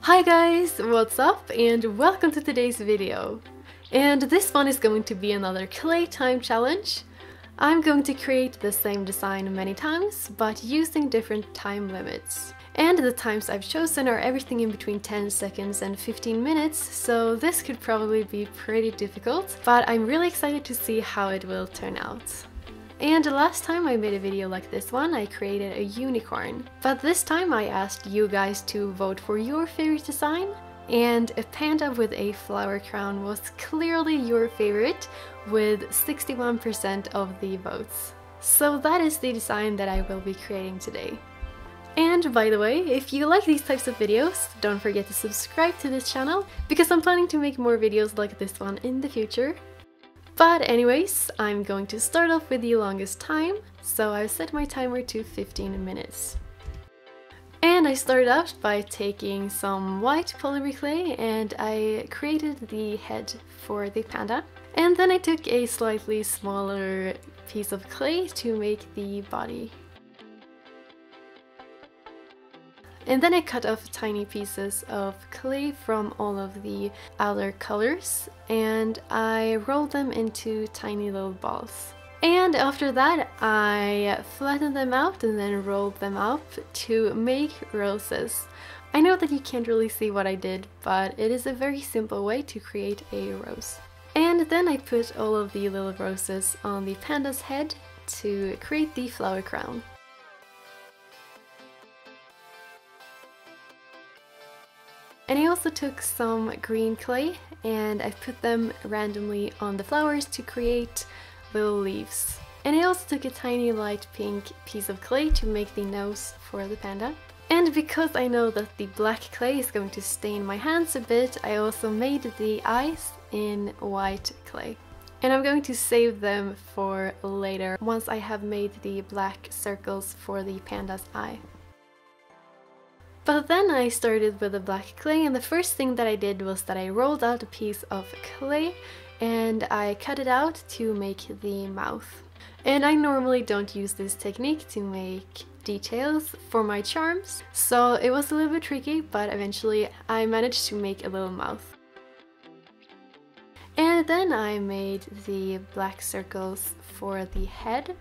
Hi guys, what's up and welcome to today's video. And this one is going to be another clay time challenge. I'm going to create the same design many times, but using different time limits. And the times I've chosen are everything in between 10 seconds and 15 minutes, so this could probably be pretty difficult, but I'm really excited to see how it will turn out. And last time I made a video like this one, I created a unicorn. But this time I asked you guys to vote for your favorite design, and a panda with a flower crown was clearly your favorite, with 61% of the votes. So that is the design that I will be creating today. And by the way, if you like these types of videos, don't forget to subscribe to this channel, because I'm planning to make more videos like this one in the future. But anyways, I'm going to start off with the longest time, so I've set my timer to 15 minutes. And I started out by taking some white polymer clay and I created the head for the panda. And then I took a slightly smaller piece of clay to make the body. And then I cut off tiny pieces of clay from all of the other colors and I rolled them into tiny little balls. And after that I flattened them out and then rolled them up to make roses. I know that you can't really see what I did, but it is a very simple way to create a rose. And then I put all of the little roses on the panda's head to create the flower crown. And I also took some green clay and I put them randomly on the flowers to create little leaves. And I also took a tiny light pink piece of clay to make the nose for the panda. And because I know that the black clay is going to stain my hands a bit, I also made the eyes in white clay. And I'm going to save them for later, once I have made the black circles for the panda's eye. But then I started with the black clay, and the first thing that I did was that I rolled out a piece of clay and I cut it out to make the mouth. And I normally don't use this technique to make details for my charms, so it was a little bit tricky, but eventually I managed to make a little mouth. And then I made the black circles for the head.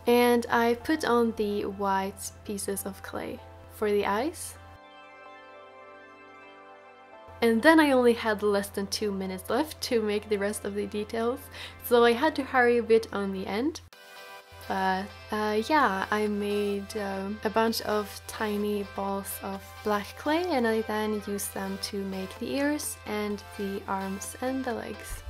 And I put on the white pieces of clay for the eyes. And then I only had less than 2 minutes left to make the rest of the details, so I had to hurry a bit on the end. But yeah, I made a bunch of tiny balls of black clay and I then used them to make the ears and the arms and the legs.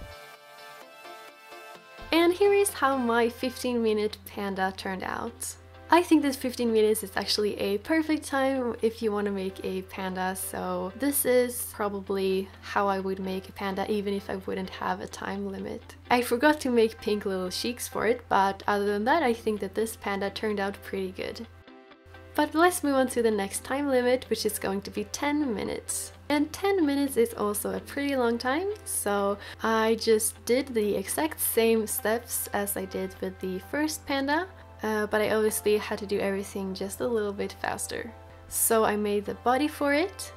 And here is how my 15-minute panda turned out. I think this 15 minutes is actually a perfect time if you want to make a panda, so this is probably how I would make a panda even if I wouldn't have a time limit. I forgot to make pink little cheeks for it, but other than that I think that this panda turned out pretty good. But let's move on to the next time limit, which is going to be 10 minutes. And 10 minutes is also a pretty long time, so I just did the exact same steps as I did with the first panda, but I obviously had to do everything just a little bit faster. So I made the body for it.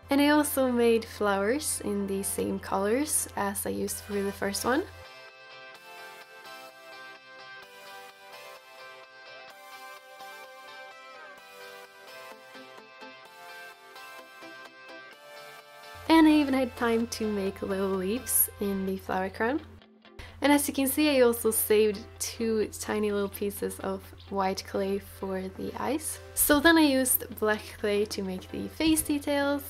And I also made flowers in the same colors as I used for the first one. And I even had time to make little leaves in the flower crown. And as you can see, I also saved 2 tiny little pieces of white clay for the eyes. So then I used black clay to make the face details.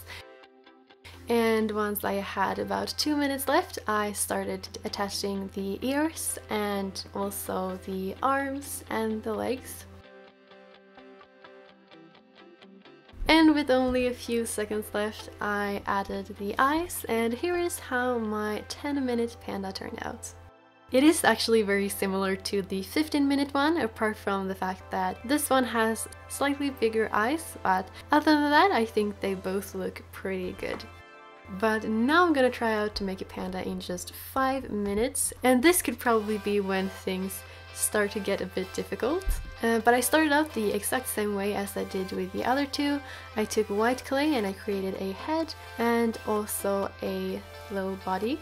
And once I had about 2 minutes left, I started attaching the ears and also the arms and the legs. And with only a few seconds left, I added the eyes, and here is how my 10-minute panda turned out. It is actually very similar to the 15-minute one, apart from the fact that this one has slightly bigger eyes, but other than that I think they both look pretty good. But now I'm gonna try out to make a panda in just 5 minutes, and this could probably be when things start to get a bit difficult. But I started out the exact same way as I did with the other two. I took white clay and I created a head and also a little body.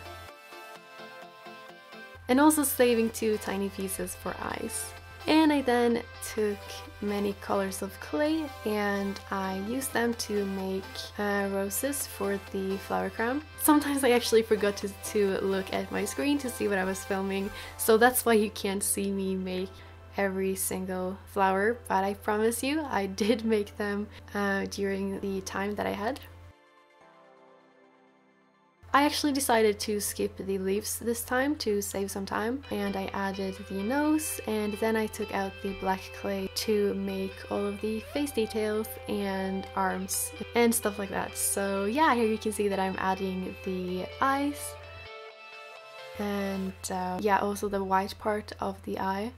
And also saving 2 tiny pieces for eyes. And I then took many colors of clay and I used them to make roses for the flower crown. Sometimes I actually forgot to look at my screen to see what I was filming, so that's why you can't see me make every single flower, but I promise you I did make them during the time that I had. I actually decided to skip the leaves this time to save some time, and I added the nose, and then I took out the black clay to make all of the face details and arms and stuff like that. So yeah, here you can see that I'm adding the eyes and yeah, also the white part of the eye.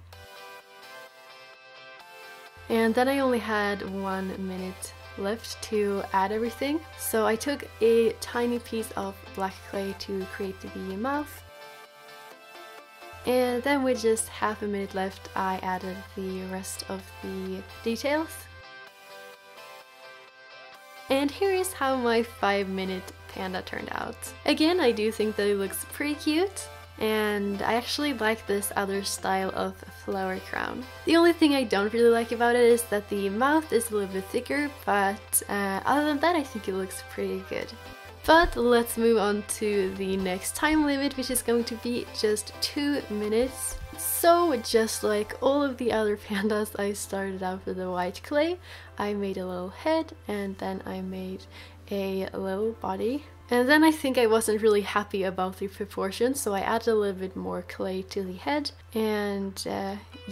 And then I only had 1 minute left to add everything, so I took a tiny piece of black clay to create the mouth, and then with just half a minute left I added the rest of the details. And here is how my 5-minute panda turned out. Again, I do think that it looks pretty cute, and I actually like this other style of flower crown. The only thing I don't really like about it is that the mouth is a little bit thicker, but other than that I think it looks pretty good. But let's move on to the next time limit, which is going to be just 2 minutes. So just like all of the other pandas, I started out with the white clay. I made a little head and then I made a little body. And then I think I wasn't really happy about the proportions, so I added a little bit more clay to the head, and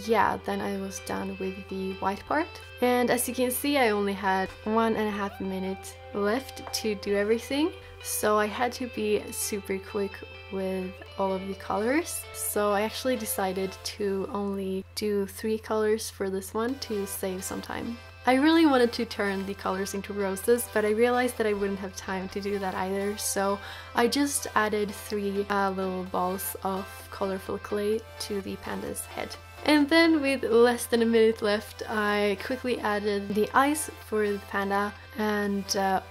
yeah, then I was done with the white part. And as you can see, I only had 1.5 minutes left to do everything, so I had to be super quick with all of the colors. So I actually decided to only do 3 colors for this one to save some time. I really wanted to turn the colors into roses, but I realized that I wouldn't have time to do that either, so I just added 3 little balls of colorful clay to the panda's head. And then with less than a minute left, I quickly added the eyes for the panda and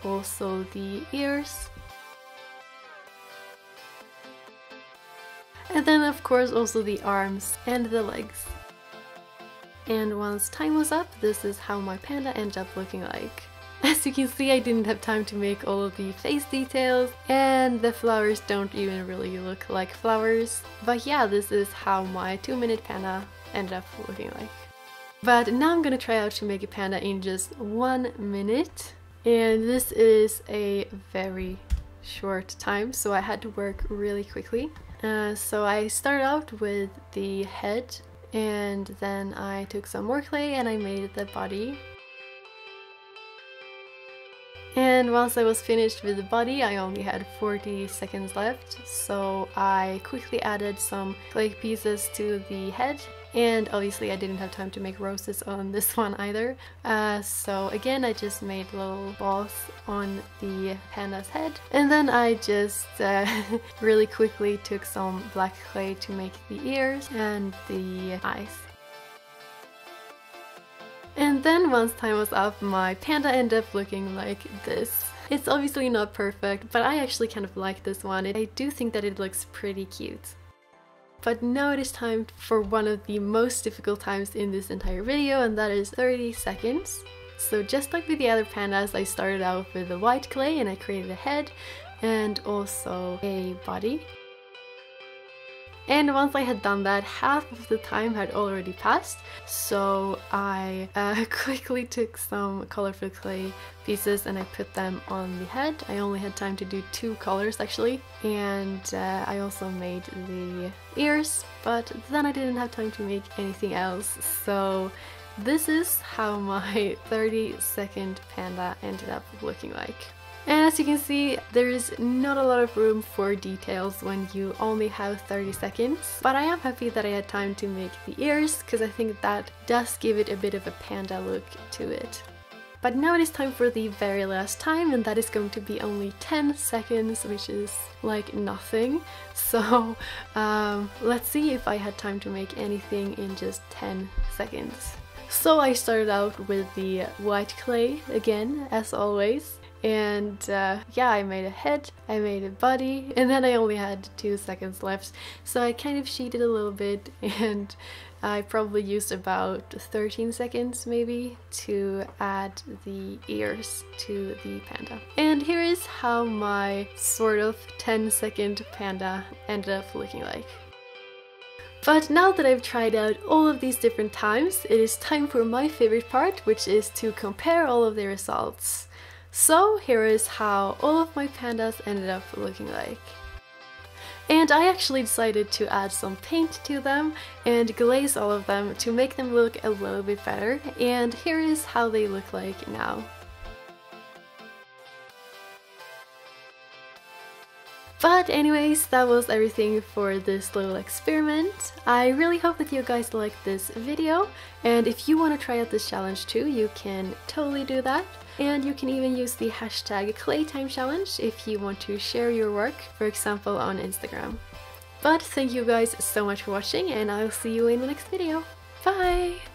also the ears. And then of course also the arms and the legs. And once time was up, this is how my panda ended up looking like. As you can see, I didn't have time to make all of the face details, and the flowers don't even really look like flowers. But yeah, this is how my 2-minute panda ended up looking like. But now I'm gonna try out to make a panda in just 1 minute. And this is a very short time, so I had to work really quickly. So I started out with the head, and then I took some more clay and I made the body. And once I was finished with the body, I only had 40 seconds left, so I quickly added some clay pieces to the head. And obviously I didn't have time to make roses on this one either, so again I just made little balls on the panda's head, and then I just really quickly took some black clay to make the ears and the eyes. And then once time was up, my panda ended up looking like this. It's obviously not perfect, but I actually kind of like this one. I do think that it looks pretty cute. But now it is time for one of the most difficult times in this entire video, and that is 30 seconds. So just like with the other pandas, I started out with the white clay and I created a head and also a body. And once I had done that, half of the time had already passed, so I quickly took some colorful clay pieces and I put them on the head. I only had time to do 2 colors actually, and I also made the ears, but then I didn't have time to make anything else, so this is how my 30-second panda ended up looking like. And as you can see, there is not a lot of room for details when you only have 30 seconds, but I am happy that I had time to make the ears, because I think that does give it a bit of a panda look to it. But now it is time for the very last time, and that is going to be only 10 seconds, which is like nothing. So let's see if I had time to make anything in just 10 seconds. So I started out with the white clay again, as always. And yeah, I made a head, I made a body, and then I only had 2 seconds left. So I kind of cheated a little bit, and I probably used about 13 seconds maybe to add the ears to the panda. And here is how my sort of 10-second panda ended up looking like. But now that I've tried out all of these different times, it is time for my favorite part, which is to compare all of the results. So here is how all of my pandas ended up looking like. And I actually decided to add some paint to them and glaze all of them to make them look a little bit better, and here is how they look like now. But anyways, that was everything for this little experiment. I really hope that you guys liked this video, and if you want to try out this challenge too, you can totally do that. And you can even use the hashtag ClayTimeChallenge if you want to share your work, for example on Instagram. But thank you guys so much for watching, and I'll see you in the next video. Bye!